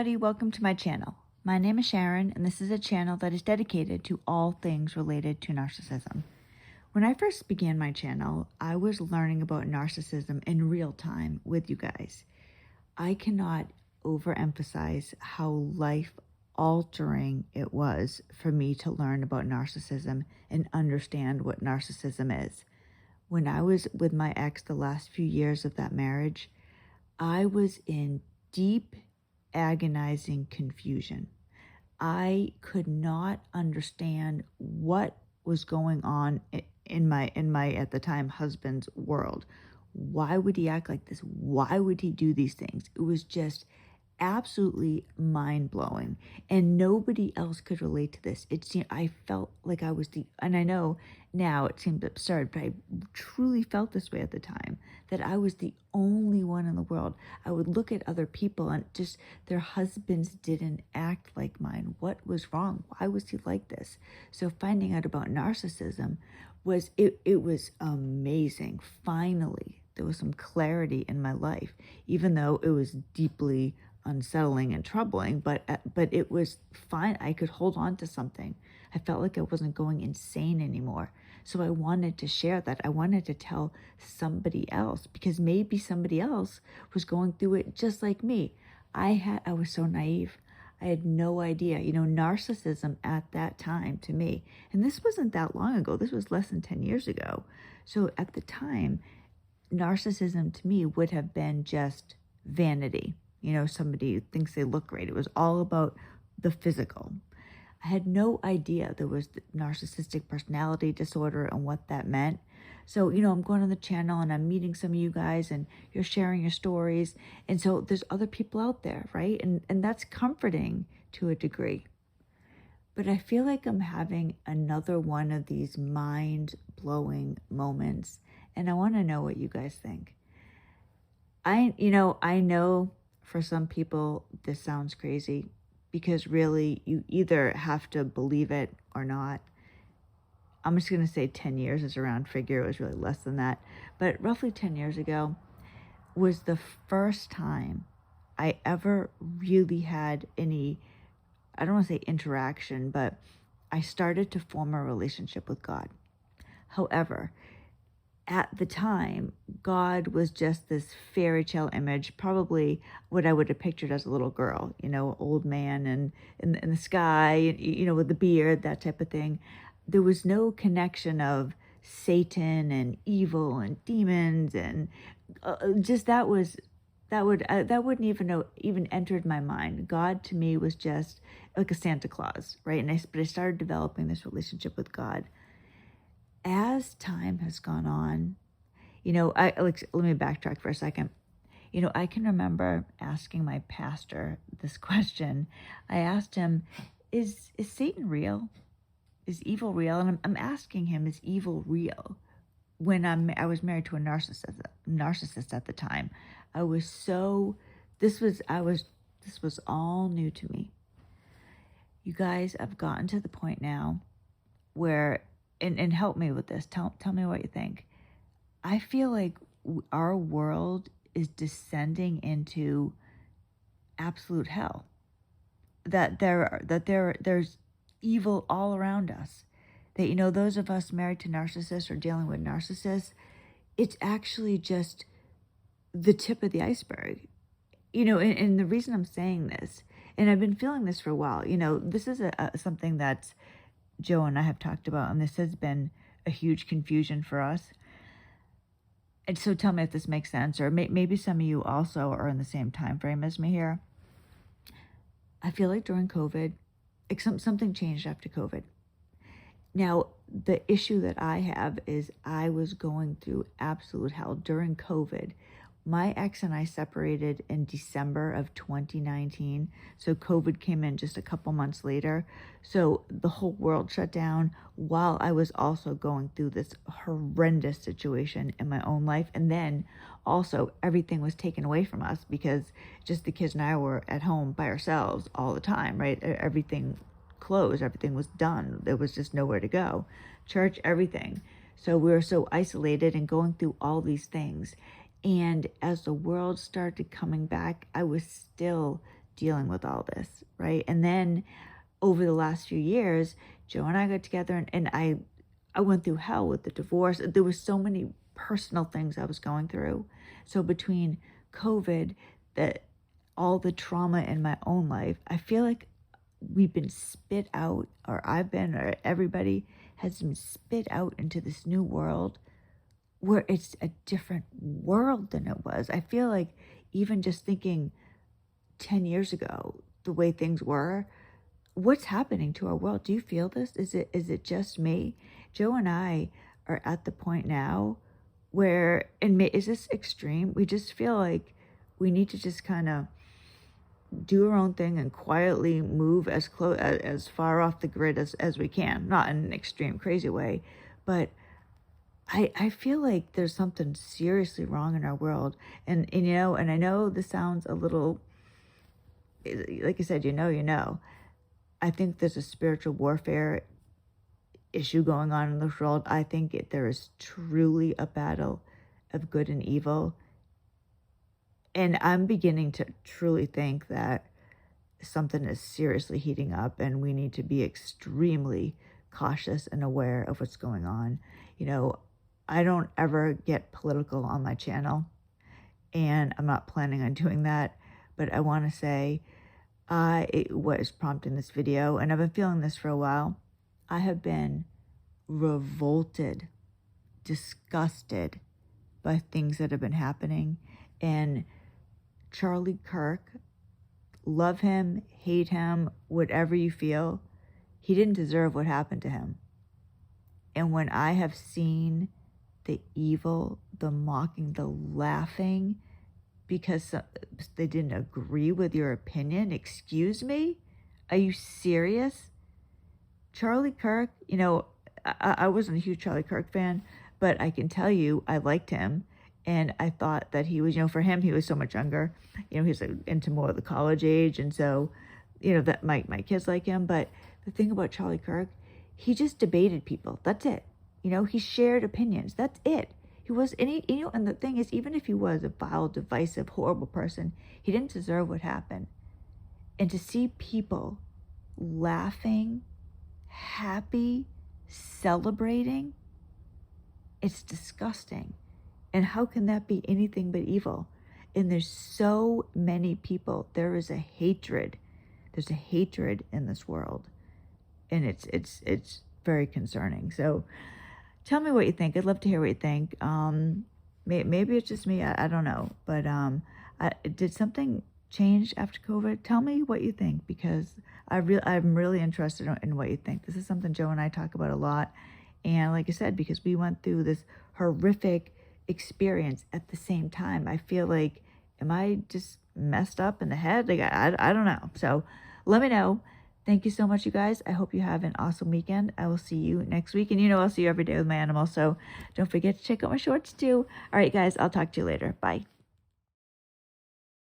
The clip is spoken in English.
everybody, welcome to my channel. My name is Sharon, and this is a channel that is dedicated to all things related to narcissism. When I first began my channel, I was learning about narcissism in real time with you guys. I cannot overemphasize how life-altering it was for me to learn about narcissism and understand what narcissism is. When I was with my ex the last few years of that marriage, I was in deep, agonizing confusion. I could not understand what was going on in my at the time husband's world. Why would he act like this? Why would he do these things? It was just absolutely mind-blowing, and nobody else could relate to this. It seemed, I felt like I was and I know now it seems absurd, but I truly felt this way at the time, that I was the only one in the world. I would look at other people and just their husbands didn't act like mine. What was wrong? Why was he like this? So finding out about narcissism was, it was amazing. Finally, there was some clarity in my life, even though it was deeply unsettling and troubling, but it was fine. I could hold on to something. I felt like I wasn't going insane anymore. So I wanted to share that. I wanted to tell somebody else, because maybe somebody else was going through it just like me. I was so naive. I had no idea, narcissism at that time to me, and this wasn't that long ago. This was less than 10 years ago. So at the time, narcissism to me would have been just vanity. Somebody thinks they look great. It was all about the physical. I had no idea there was the narcissistic personality disorder and what that meant. So, I'm going on the channel and I'm meeting some of you guys and you're sharing your stories. And so there's other people out there, right? And that's comforting to a degree. But I feel like I'm having another one of these mind-blowing moments. And I want to know what you guys think. I know for some people this sounds crazy, because really you either have to believe it or not. I'm just going to say 10 years is a round figure. It was really less than that. But roughly 10 years ago was the first time I ever really had any, I don't want to say interaction, but I started to form a relationship with God. However, at the time, God was just this fairy tale image, probably what I would have pictured as a little girl, old man and in the sky, with the beard, that type of thing. There was no connection of Satan and evil and demons, and just that wouldn't even entered my mind. God to me was just like a Santa Claus, right? But I started developing this relationship with God. As time has gone on, let me backtrack for a second. I can remember asking my pastor this question. I asked him, is Satan real? Is evil real? And I'm asking him, is evil real? When I was married to a narcissist at the time. This was all new to me. You guys, I've gotten to the point now where, and help me with this, tell me what you think. I feel like our world is descending into absolute hell. There's evil all around us. That, those of us married to narcissists or dealing with narcissists, it's actually just the tip of the iceberg. And the reason I'm saying this, and I've been feeling this for a while, this is something that's Joe and I have talked about, and this has been a huge confusion for us. And so tell me if this makes sense, or maybe some of you also are in the same time frame as me here. I feel like during COVID, something changed after COVID. Now, the issue that I have is I was going through absolute hell during COVID. My ex and I separated in December of 2019. So COVID came in just a couple months later. So the whole world shut down while I was also going through this horrendous situation in my own life. And then also everything was taken away from us because just the kids and I were at home by ourselves all the time, right? Everything closed. Everything was done. There was just nowhere to go. Church, everything. So we were so isolated and going through all these things. And as the world started coming back, I was still dealing with all this, right? And then over the last few years, Joe and I got together, and I went through hell with the divorce. There were so many personal things I was going through. So between COVID, that all the trauma in my own life, I feel like we've been spit out, or I've been, or everybody has been spit out into this new world where it's a different world than it was. I feel like even just thinking 10 years ago, the way things were, what's happening to our world? Do you feel this? Is it just me? Joe and I are at the point now where, and is this extreme? We just feel like we need to just kind of do our own thing and quietly move as close, as far off the grid as we can. Not in an extreme, crazy way, but I feel like there's something seriously wrong in our world. And you know, and I know this sounds a little, like I said, you know. I think there's a spiritual warfare issue going on in this world. I think there is truly a battle of good and evil. And I'm beginning to truly think that something is seriously heating up, and we need to be extremely cautious and aware of what's going on. You know, I don't ever get political on my channel, and I'm not planning on doing that, but I want to say what is prompting this video, and I've been feeling this for a while. I have been revolted, disgusted by things that have been happening. And Charlie Kirk, love him, hate him, whatever you feel, he didn't deserve what happened to him. And when I have seen the evil, the mocking, the laughing, because they didn't agree with your opinion. Excuse me? Are you serious? Charlie Kirk, you know, I wasn't a huge Charlie Kirk fan, but I can tell you I liked him. And I thought that he was, you know, for him, he was so much younger. You know, he's like into more of the college age. And so, you know, that my kids like him. But the thing about Charlie Kirk, he just debated people. That's it. You know, he shared opinions. That's it. He was, you know, and the thing is, even if he was a vile, divisive, horrible person, he didn't deserve what happened. And to see people laughing, happy, celebrating, it's disgusting. And how can that be anything but evil? And there's so many people. There is a hatred. There's a hatred in this world. And it's very concerning. So tell me what you think. I'd love to hear what you think. Maybe it's just me. I don't know. But did something change after COVID? Tell me what you think, because I'm really interested in what you think. This is something Joe and I talk about a lot. And like I said, because we went through this horrific experience at the same time, I feel like, am I just messed up in the head? Like, I don't know. So let me know. Thank you so much, you guys. I hope you have an awesome weekend. I will see you next week. And you know, I'll see you every day with my animals. So don't forget to check out my shorts too. All right, guys, I'll talk to you later. Bye.